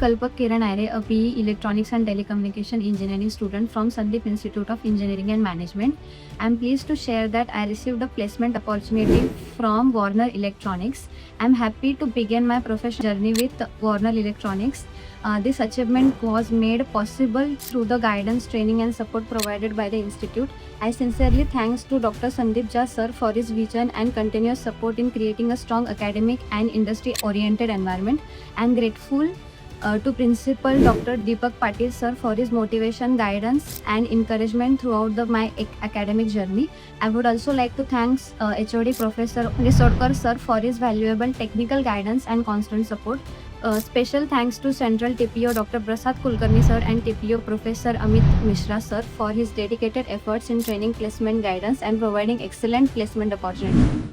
Kalpak Ahire, a PE Electronics and Telecommunication Engineering student from Sandip Institute of Engineering and Management. I am pleased to share that I received a placement opportunity from Warner Electronics. I am happy to begin my professional journey with Warner Electronics. This achievement was made possible through the guidance, training and support provided by the institute. I sincerely thanks to Dr. Sandip sir for his vision and continuous support in creating a strong academic and industry-oriented environment. I am grateful to Principal Dr. Deepak Patil sir for his motivation, guidance and encouragement throughout my academic journey. I would also like to thank HOD Professor Risodkar sir for his valuable technical guidance and constant support. Special thanks to Central TPO Dr. Prasad Kulkarni sir and TPO Professor Amit Mishra sir for his dedicated efforts in training, placement guidance and providing excellent placement opportunity.